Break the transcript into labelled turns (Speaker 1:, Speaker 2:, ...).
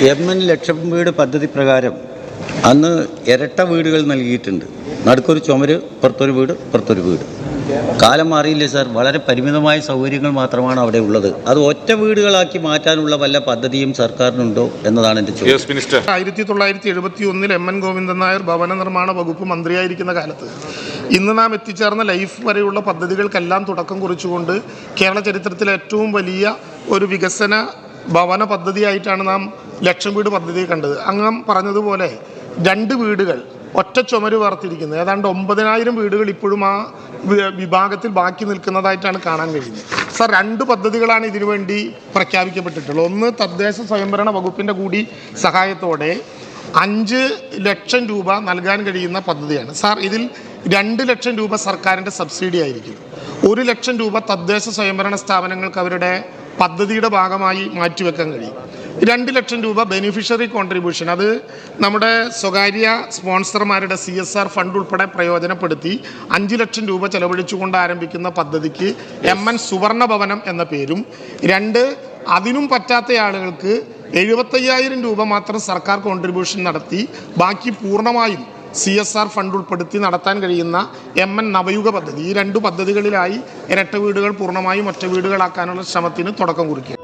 Speaker 1: എം.എൻ. ലക്ഷം വീട് പദ്ധതി പ്രകാരം അന്ന് ഇരട്ട വീടുകൾ നൽകിയിട്ടുണ്ട്. നടുക്കൊരു ചുമര്, പുറത്തൊരു വീട്, പുറത്തൊരു വീട്. കാലം മാറിയില്ലേ സാർ? വളരെ പരിമിതമായ സൗകര്യങ്ങൾ മാത്രമാണ് അവിടെ ഉള്ളത്. അത് ഒറ്റ വീടുകളാക്കി മാറ്റാനുള്ള വല്ല പദ്ധതിയും സർക്കാരിനുണ്ടോ എന്നതാണ് എൻ്റെ ചോദ്യം.
Speaker 2: 1971 എം.എൻ. ഗോവിന്ദൻ നായർ ഭവന നിർമ്മാണ വകുപ്പ് മന്ത്രിയായിരിക്കുന്ന കാലത്ത് ഇന്ന് നാം എത്തിച്ചേർന്ന ലൈഫ് വരെയുള്ള പദ്ധതികൾക്കെല്ലാം തുടക്കം കുറിച്ചുകൊണ്ട് കേരള ചരിത്രത്തിലെ ഏറ്റവും വലിയ ഒരു വികസന ഭവന പദ്ധതിയായിട്ടാണ് നാം ലക്ഷം വീട് പദ്ധതി കണ്ടത്. അങ്ങ് പറഞ്ഞതുപോലെ 2 വീടുകൾ ഒറ്റ ചുമര് വാർത്തിരിക്കുന്നത്. ഏതാണ്ട് 9,000 വീടുകൾ ഇപ്പോഴും ആ വിഭാഗത്തിൽ ബാക്കി നിൽക്കുന്നതായിട്ടാണ് കാണാൻ കഴിയുന്നത്. സർ, 2 പദ്ധതികളാണ് ഇതിനുവേണ്ടി പ്രഖ്യാപിക്കപ്പെട്ടിട്ടുള്ളത്. ഒന്ന്, തദ്ദേശ സ്വയംഭരണ വകുപ്പിൻ്റെ കൂടി സഹായത്തോടെ 5 ലക്ഷം രൂപ നൽകാൻ കഴിയുന്ന പദ്ധതിയാണ്. സാർ, ഇതിൽ 2 ലക്ഷം രൂപ സർക്കാരിൻ്റെ സബ്സിഡി ആയിരിക്കും. 1 ലക്ഷം രൂപ തദ്ദേശ സ്വയംഭരണ സ്ഥാപനങ്ങൾക്ക് അവരുടെ പദ്ധതിയുടെ ഭാഗമായി മാറ്റിവെക്കാൻ കഴിയും. 2 ലക്ഷം രൂപ ബെനിഫിഷ്യറി കോൺട്രിബ്യൂഷൻ, അത് നമ്മുടെ സ്വകാര്യ സ്പോൺസർമാരുടെ CSR ഫണ്ട് ഉൾപ്പെടെ പ്രയോജനപ്പെടുത്തി 5 ലക്ഷം രൂപ ചെലവഴിച്ചുകൊണ്ട് ആരംഭിക്കുന്ന പദ്ധതിക്ക് എം.എൻ. സുവർണ ഭവനം എന്ന പേരും, 2, അതിനും പറ്റാത്ത ആളുകൾക്ക് 75,000 രൂപ മാത്രം സർക്കാർ കോൺട്രിബ്യൂഷൻ നടത്തി ബാക്കി പൂർണ്ണമായും CSR ഫണ്ട് ഉൾപ്പെടുത്തി നടത്താൻ കഴിയുന്ന എം.എൻ. നവയുഗ പദ്ധതി. ഈ 2 പദ്ധതികളിലായി ഇരട്ട വീടുകൾ പൂർണ്ണമായും ഒറ്റ വീടുകളാക്കാനുള്ള ശ്രമത്തിന് തുടക്കം കുറിക്കുക.